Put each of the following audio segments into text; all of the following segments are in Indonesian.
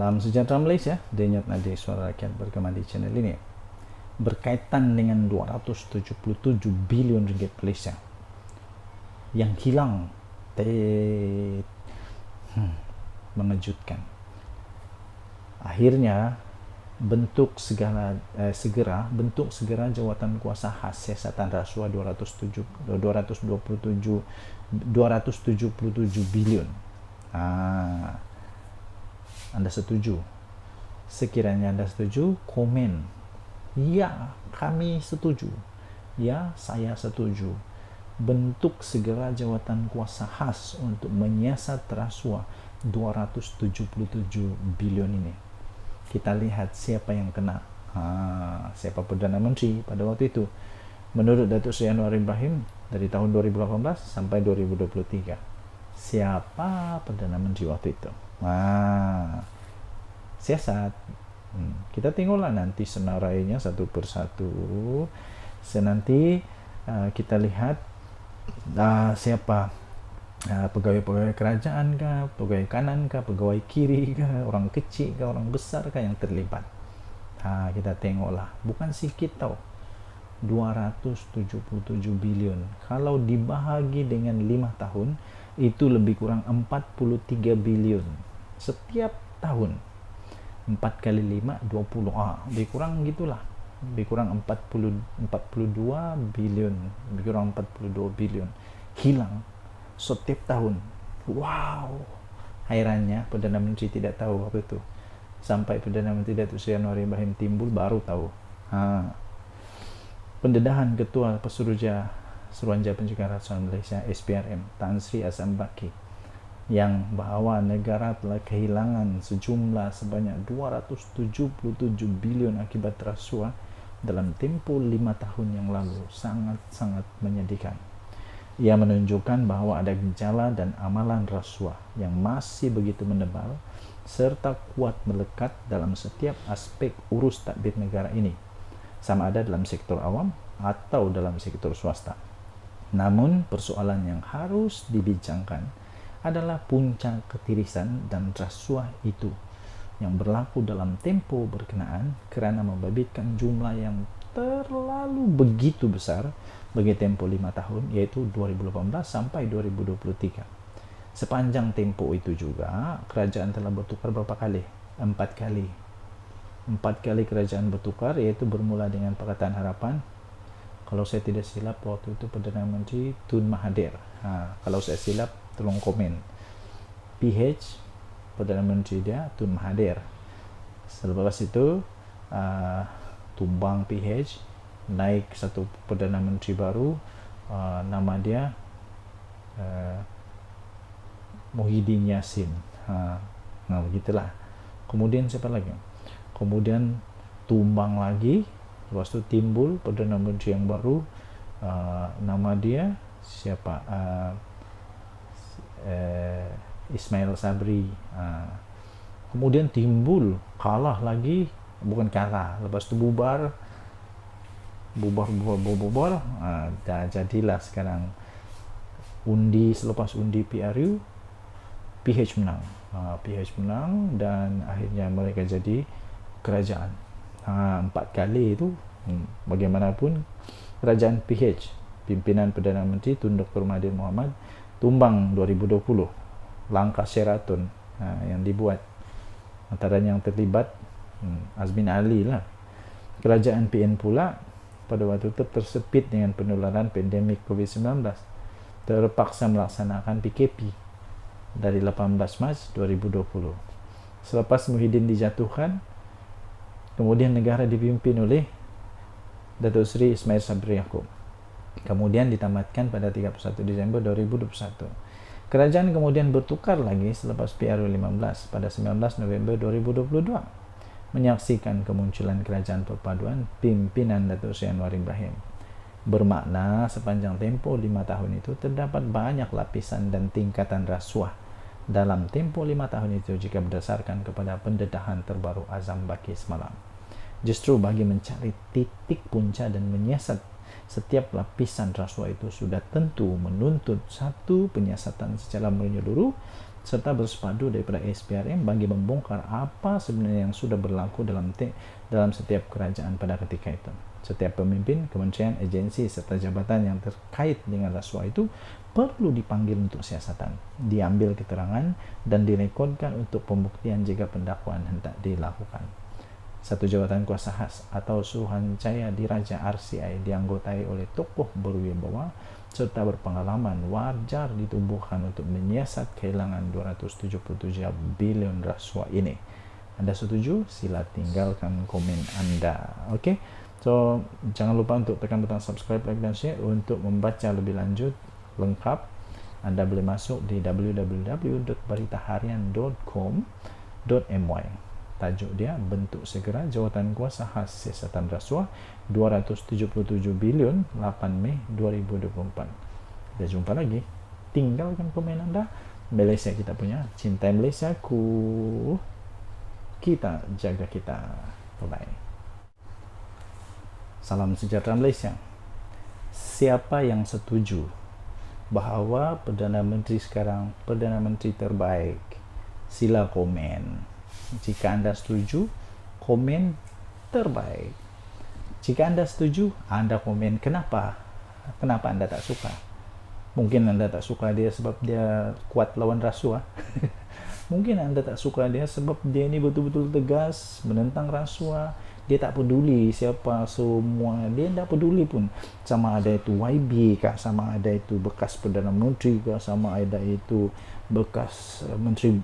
Salam sejahtera Malaysia, Denyut Nadi Suara Rakyat bergema di channel ini berkaitan dengan 277 bilion ringgit Malaysia yang hilang. Mengejutkan. Akhirnya segera jawatan kuasa khas siasatan rasuah 277 bilion. Anda setuju? Sekiranya Anda setuju, komen. Ya, kami setuju. Ya, saya setuju. Bentuk segera jawatan kuasa khas untuk menyiasat rasuah 277 bilion ini. Kita lihat siapa yang kena. Siapa Perdana Menteri pada waktu itu. Menurut Datuk Seri Anwar Ibrahim, dari tahun 2018 sampai 2023. Siapa Perdana Menteri waktu itu? Siasat. Kita tengoklah nanti senarainya satu persatu. Nanti kita lihat siapa pegawai-pegawai kerajaan kah, pegawai kanan kah, pegawai kiri kah, orang kecil kah, orang besar kah yang terlibat. Kita tengoklah, bukan sedikit tau, 277 bilion. Kalau dibahagi dengan 5 tahun, itu lebih kurang 43 bilion setiap tahun. 4 kali 5 20, lebih kurang gitulah, lebih kurang 42 bilion, lebih kurang 42 bilion hilang setiap tahun. Wow, herannya Perdana Menteri tidak tahu apa itu. Sampai Perdana Menteri Datuk Seri Anwar Ibrahim timbul baru tahu. Pendedahan Ketua Suruhanjaya Pencegahan Rasuah Malaysia SPRM Tan Sri Azam Baki yang bahawa negara telah kehilangan sejumlah sebanyak 277 bilion akibat rasuah dalam tempoh 5 tahun yang lalu sangat-sangat menyedihkan. Ia menunjukkan bahawa ada gejala dan amalan rasuah yang masih begitu menebal serta kuat melekat dalam setiap aspek urus tadbir negara ini, sama ada dalam sektor awam atau dalam sektor swasta. Namun persoalan yang harus dibincangkan adalah puncak ketirisan dan rasuah itu yang berlaku dalam tempo berkenaan kerana membabitkan jumlah yang terlalu begitu besar bagi tempo 5 tahun, yaitu 2018 sampai 2023. Sepanjang tempo itu juga kerajaan telah bertukar berapa kali? 4 kali. 4 kali kerajaan bertukar, iaitu bermula dengan Pakatan Harapan. Kalau saya tidak silap waktu itu Perdana Menteri Tun Mahathir. Kalau saya silap tolong komen. PH Perdana Menteri dia Tun Mahathir. Selepas itu tumbang PH, naik satu Perdana Menteri baru, nama dia Muhyiddin Yassin. Begitulah. Kemudian siapa lagi? Kemudian tumbang lagi. Lepas itu timbul Perdana Menteri yang baru, nama dia siapa? Ismail Sabri. Kemudian timbul, kalah lagi, bukan kalah, lepas itu bubar. Jadilah sekarang undi, selepas undi PRU, PH menang. PH menang dan akhirnya mereka jadi kerajaan. 4 kali itu, bagaimanapun kerajaan PH, pimpinan Perdana Menteri Tun Dr. Mahathir Mohamad, tumbang 2020. Langkah Sheraton yang dibuat, antaranya yang terlibat Azmin Ali lah. Kerajaan PN pula pada waktu itu tersepit dengan penularan pandemik COVID-19, terpaksa melaksanakan PKP dari 18 Mac 2020. Selepas Muhyiddin dijatuhkan, kemudian negara dipimpin oleh Datuk Seri Ismail Sabri Yaakob. Kemudian ditamatkan pada 31 Disember 2021. Kerajaan kemudian bertukar lagi selepas PRU 15 pada 19 November 2022, menyaksikan kemunculan kerajaan perpaduan pimpinan Datuk Seri Anwar Ibrahim. Bermakna sepanjang tempoh 5 tahun itu terdapat banyak lapisan dan tingkatan rasuah dalam tempoh 5 tahun itu jika berdasarkan kepada pendedahan terbaru Azam Baki semalam. Justru bagi mencari titik punca dan menyiasat setiap lapisan rasuah itu sudah tentu menuntut satu penyiasatan secara menyeluruh serta bersepadu daripada SPRM bagi membongkar apa sebenarnya yang sudah berlaku dalam setiap kerajaan pada ketika itu. Setiap pemimpin, kementerian, agensi, serta jabatan yang terkait dengan rasuah itu perlu dipanggil untuk siasatan, diambil keterangan, dan direkodkan untuk pembuktian jika pendakwaan hendak dilakukan. Satu jabatan kuasa khas atau Suruhanjaya Diraja RCI dianggotai oleh tokoh berwibawa serta berpengalaman wajar ditubuhkan untuk menyiasat kehilangan 277 bilion rasuah ini. Anda setuju? Sila tinggalkan komen Anda. Oke? So, jangan lupa untuk tekan butang subscribe, like, dan share. Untuk membaca lebih lanjut lengkap, Anda boleh masuk di www.beritaharian.com.my. Tajuk dia, bentuk segera jawatan kuasa khas siasatan rasuah 277 bilion 8 Mei 2024. Kita jumpa lagi. Tinggalkan komen Anda. Malaysia kita punya. Cintai Malaysiaku. Kita jaga kita. Bye-bye. Salam sejahtera Malaysia. Siapa yang setuju bahawa Perdana Menteri sekarang Perdana Menteri terbaik? Sila komen. Jika Anda setuju, komen terbaik. Jika Anda setuju, Anda komen kenapa. Kenapa Anda tak suka? Mungkin Anda tak suka dia sebab dia kuat lawan rasuah. Mungkin Anda tak suka dia sebab dia ini betul-betul tegas menentang rasuah. Dia tak peduli siapa semua. Dia tak peduli pun sama ada itu YB kah, sama ada itu bekas Perdana Menteri kah, sama ada itu bekas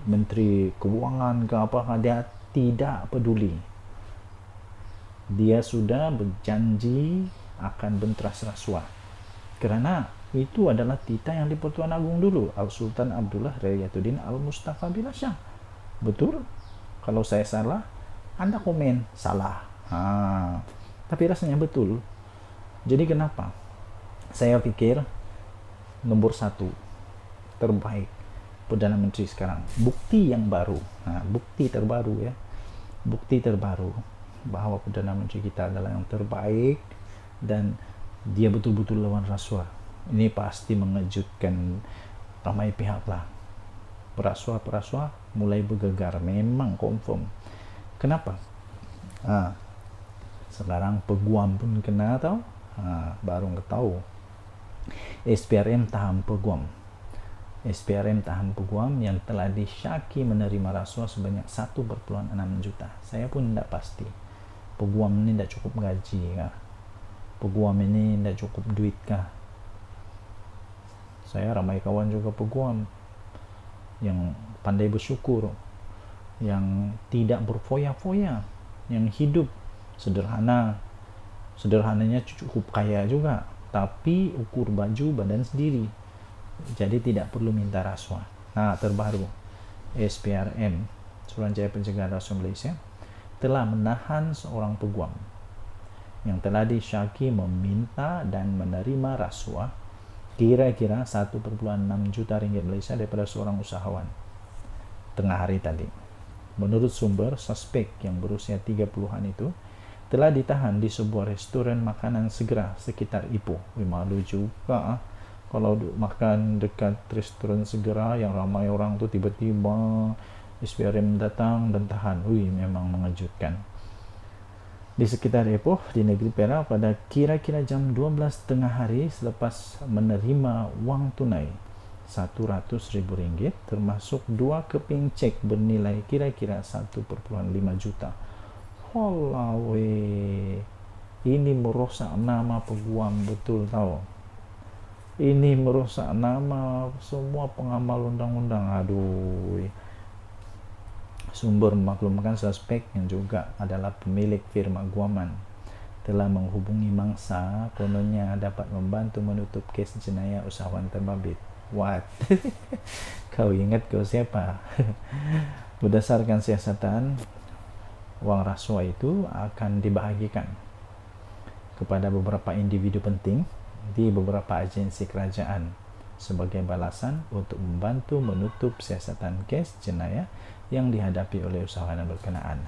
menteri keuangan ke apakah. Dia tidak peduli. Dia sudah berjanji akan benteras rasuah, kerana itu adalah titah yang di-Pertuan Agong dulu, Al-Sultan Abdullah Rayatuddin Al-Mustafa Billah Shah. Betul? Kalau saya salah, Anda komen salah. Tapi rasanya betul. Jadi kenapa saya pikir nomor satu terbaik Perdana Menteri sekarang? Bukti yang baru, bukti terbaru ya, bukti terbaru bahawa Perdana Menteri kita adalah yang terbaik dan dia betul-betul lawan rasuah. Ini pasti mengejutkan ramai pihak lah. Perasuah mulai bergegar, memang confirm. Kenapa? Sekarang peguam pun kena tahu. Baru tahu. SPRM tahan peguam. SPRM tahan peguam yang telah disyaki menerima rasuah sebanyak 1,6 juta. Saya pun tidak pasti. Peguam ini tidak cukup gaji kah? Peguam ini tidak cukup duit kah? Saya ramai kawan juga peguam yang pandai bersyukur, yang tidak berfoya-foya, yang hidup sederhana. Sederhananya cukup kaya juga, tapi ukur baju badan sendiri. Jadi tidak perlu minta rasuah. Terbaru, SPRM, Suruhanjaya Pencegahan Rasuah Malaysia, telah menahan seorang peguam yang telah disyaki meminta dan menerima rasuah kira-kira 1,6 juta ringgit Malaysia daripada seorang usahawan tengah hari tadi. Menurut sumber, suspek yang berusia 30-an itu telah ditahan di sebuah restoran makanan segera sekitar Ipoh. Malu juga kalau makan dekat restoran segera yang ramai orang tu, tiba-tiba SPRM datang dan tahan. Memang mengejutkan. Di sekitar Ipoh di negeri Perak pada kira-kira jam 12 tengah hari selepas menerima wang tunai RM100,000 termasuk 2 keping cek bernilai kira-kira 1,5 juta. Halawe, ini merosak nama peguam betul tahu. Ini merosak nama semua pengamal undang-undang. Sumber memaklumkan suspek yang juga adalah pemilik firma guaman telah menghubungi mangsa kononnya dapat membantu menutup kes jenayah usahawan terbabit. What? Kau ingat kau siapa? Berdasarkan siasatan, wang rasuah itu akan dibahagikan kepada beberapa individu penting di beberapa agensi kerajaan sebagai balasan untuk membantu menutup siasatan kes jenayah yang dihadapi oleh usahawan berkenaan.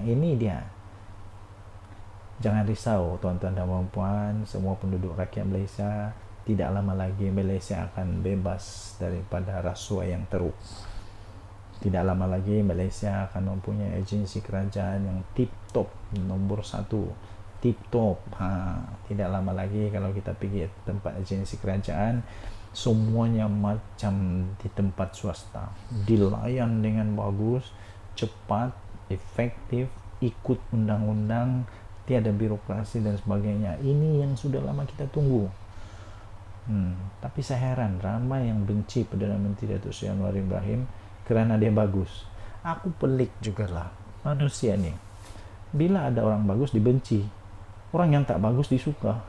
Ini dia. Jangan risau tuan-tuan dan puan-puan, semua penduduk rakyat Malaysia. tidak lama lagi Malaysia akan bebas daripada rasuah yang teruk. Tidak lama lagi Malaysia akan mempunyai agensi kerajaan yang tip-top, nomor 1, tip-top. Tidak lama lagi kalau kita pergi tempat agensi kerajaan, semuanya macam di tempat swasta, dilayan dengan bagus, cepat, efektif, ikut undang-undang, tiada birokrasi dan sebagainya. Ini yang sudah lama kita tunggu. Tapi saya heran ramai yang benci Perdana Menteri Datuk Seri Anwar Ibrahim kerana dia bagus. Aku pelik juga lah manusia ni. Bila ada orang bagus dibenci, orang yang tak bagus disuka.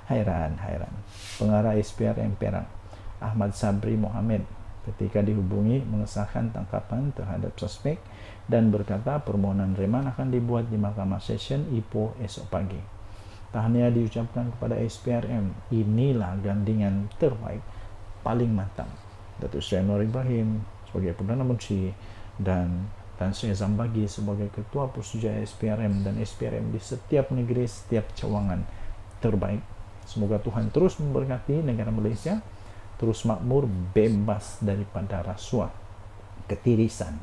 Hairan. Pengarah SPRM Perak, Ahmad Sabri Mohamed, ketika dihubungi mengesahkan tangkapan terhadap suspek dan berkata permohonan reman akan dibuat di Mahkamah Session Ipoh esok pagi. Tahniah diucapkan kepada SPRM. Inilah gandingan terbaik, paling mantap. Datuk Seri Anwar Ibrahim sebagai Perdana Menteri dan Tan Sri Azam Bagi sebagai Ketua Persujaya SPRM, dan SPRM di setiap negeri, setiap cawangan terbaik. Semoga Tuhan terus memberkati negara Malaysia, terus makmur, bebas daripada rasuah, ketirisan.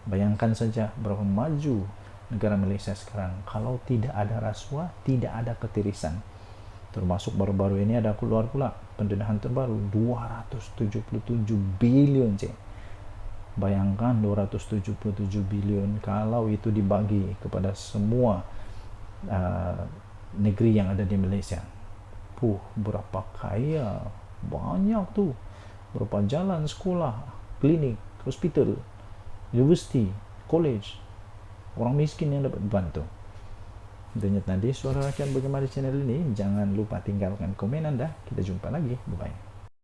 Bayangkan saja berapa maju negara Malaysia sekarang kalau tidak ada rasuah, tidak ada ketirisan. Termasuk baru-baru ini ada keluar pula pendedahan terbaru 277 bilion. Bayangkan 277 bilion kalau itu dibagi kepada semua negeri yang ada di Malaysia. Berapa kaya, banyak tu. Berapa jalan, sekolah, klinik, hospital, universiti, college. Orang miskin yang dapat bantu. Denyut nadi Suara Rakyat bergema di channel ini. Jangan lupa tinggalkan komen anda. Kita jumpa lagi. Bye-bye.